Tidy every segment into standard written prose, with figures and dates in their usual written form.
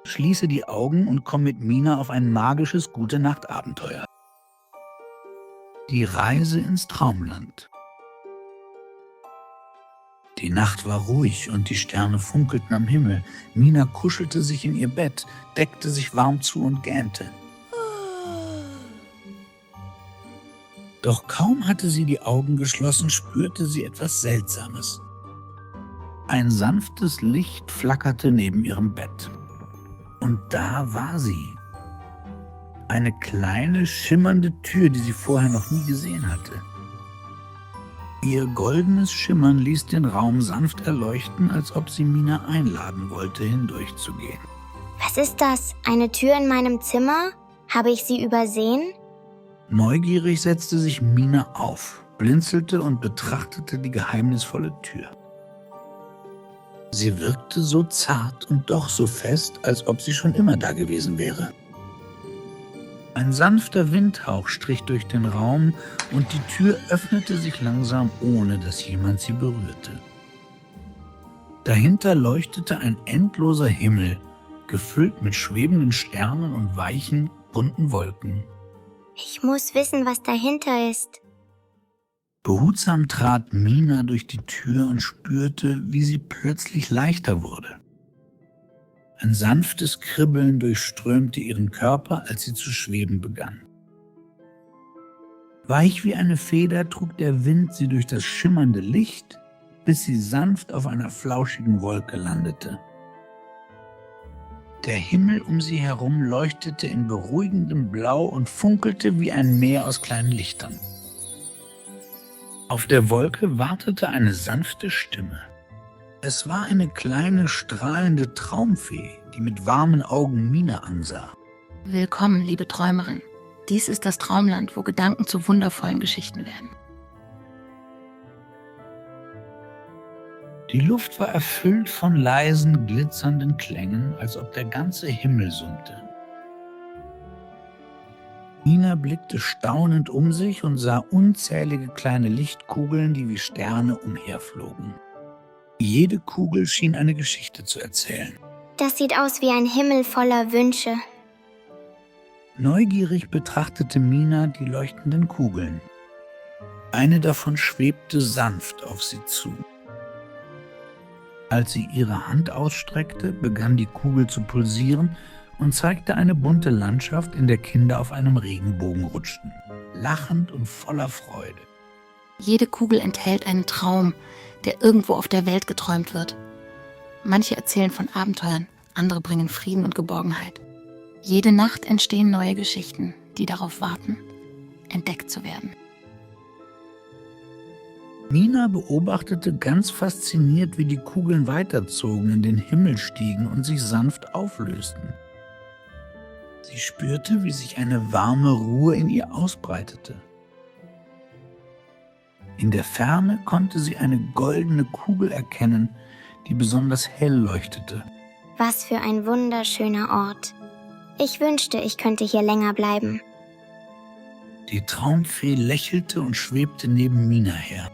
Schließe die Augen und komm mit Mina auf ein magisches Gute-Nacht-Abenteuer. Die Reise ins Traumland. Die Nacht war ruhig und die Sterne funkelten am Himmel. Mina kuschelte sich in ihr Bett, deckte sich warm zu und gähnte. Doch kaum hatte sie die Augen geschlossen, spürte sie etwas Seltsames. Ein sanftes Licht flackerte neben ihrem Bett. Und da war sie. Eine kleine, schimmernde Tür, die sie vorher noch nie gesehen hatte. Ihr goldenes Schimmern ließ den Raum sanft erleuchten, als ob sie Mina einladen wollte, hindurchzugehen. Was ist das? Eine Tür in meinem Zimmer? Habe ich sie übersehen? Neugierig setzte sich Mina auf, blinzelte und betrachtete die geheimnisvolle Tür. Sie wirkte so zart und doch so fest, als ob sie schon immer da gewesen wäre. Ein sanfter Windhauch strich durch den Raum und die Tür öffnete sich langsam, ohne dass jemand sie berührte. Dahinter leuchtete ein endloser Himmel, gefüllt mit schwebenden Sternen und weichen, bunten Wolken. Ich muss wissen, was dahinter ist. Behutsam trat Mina durch die Tür und spürte, wie sie plötzlich leichter wurde. Ein sanftes Kribbeln durchströmte ihren Körper, als sie zu schweben begann. Weich wie eine Feder trug der Wind sie durch das schimmernde Licht, bis sie sanft auf einer flauschigen Wolke landete. Der Himmel um sie herum leuchtete in beruhigendem Blau und funkelte wie ein Meer aus kleinen Lichtern. Auf der Wolke wartete eine sanfte Stimme. Es war eine kleine, strahlende Traumfee, die mit warmen Augen Mina ansah. Willkommen, liebe Träumerin. Dies ist das Traumland, wo Gedanken zu wundervollen Geschichten werden. Die Luft war erfüllt von leisen, glitzernden Klängen, als ob der ganze Himmel summte. Mina blickte staunend um sich und sah unzählige kleine Lichtkugeln, die wie Sterne umherflogen. Jede Kugel schien eine Geschichte zu erzählen. Das sieht aus wie ein Himmel voller Wünsche. Neugierig betrachtete Mina die leuchtenden Kugeln. Eine davon schwebte sanft auf sie zu. Als sie ihre Hand ausstreckte, begann die Kugel zu pulsieren und zeigte eine bunte Landschaft, in der Kinder auf einem Regenbogen rutschten, lachend und voller Freude. Jede Kugel enthält einen Traum, der irgendwo auf der Welt geträumt wird. Manche erzählen von Abenteuern, andere bringen Frieden und Geborgenheit. Jede Nacht entstehen neue Geschichten, die darauf warten, entdeckt zu werden. Mina beobachtete ganz fasziniert, wie die Kugeln weiterzogen, in den Himmel stiegen und sich sanft auflösten. Sie spürte, wie sich eine warme Ruhe in ihr ausbreitete. In der Ferne konnte sie eine goldene Kugel erkennen, die besonders hell leuchtete. Was für ein wunderschöner Ort. Ich wünschte, ich könnte hier länger bleiben. Die Traumfee lächelte und schwebte neben Mina her.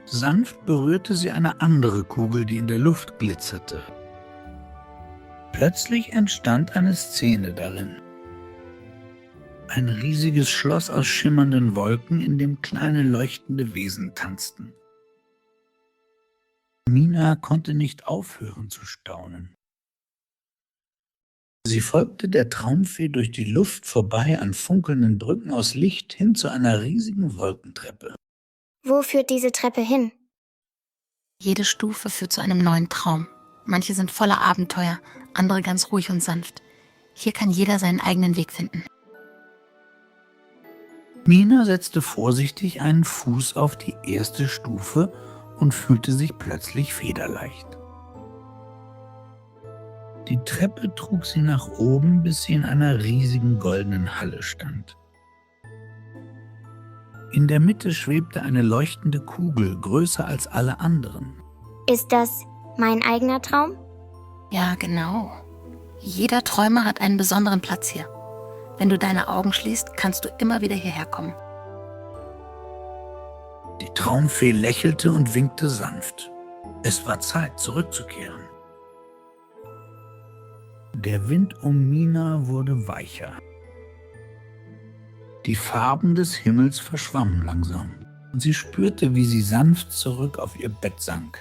Sanft berührte sie eine andere Kugel, die in der Luft glitzerte. Plötzlich entstand eine Szene darin. Ein riesiges Schloss aus schimmernden Wolken, in dem kleine leuchtende Wesen tanzten. Mina konnte nicht aufhören zu staunen. Sie folgte der Traumfee durch die Luft vorbei an funkelnden Brücken aus Licht hin zu einer riesigen Wolkentreppe. Wo führt diese Treppe hin? Jede Stufe führt zu einem neuen Traum. Manche sind voller Abenteuer, andere ganz ruhig und sanft. Hier kann jeder seinen eigenen Weg finden. Mina setzte vorsichtig einen Fuß auf die erste Stufe und fühlte sich plötzlich federleicht. Die Treppe trug sie nach oben, bis sie in einer riesigen goldenen Halle stand. In der Mitte schwebte eine leuchtende Kugel, größer als alle anderen. Ist das mein eigener Traum? Ja, genau. Jeder Träumer hat einen besonderen Platz hier. Wenn du deine Augen schließt, kannst du immer wieder hierher kommen. Die Traumfee lächelte und winkte sanft. Es war Zeit, zurückzukehren. Der Wind um Mina wurde weicher. Die Farben des Himmels verschwammen langsam und sie spürte, wie sie sanft zurück auf ihr Bett sank.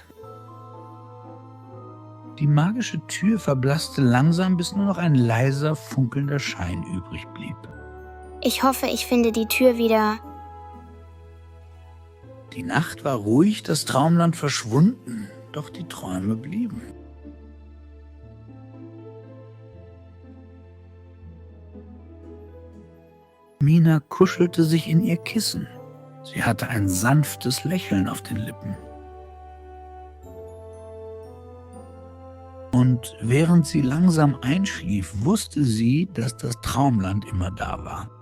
Die magische Tür verblasste langsam, bis nur noch ein leiser, funkelnder Schein übrig blieb. Ich hoffe, ich finde die Tür wieder. Die Nacht war ruhig, das Traumland verschwunden, doch die Träume blieben. Mina kuschelte sich in ihr Kissen. Sie hatte ein sanftes Lächeln auf den Lippen. Und während sie langsam einschlief, wusste sie, dass das Traumland immer da war.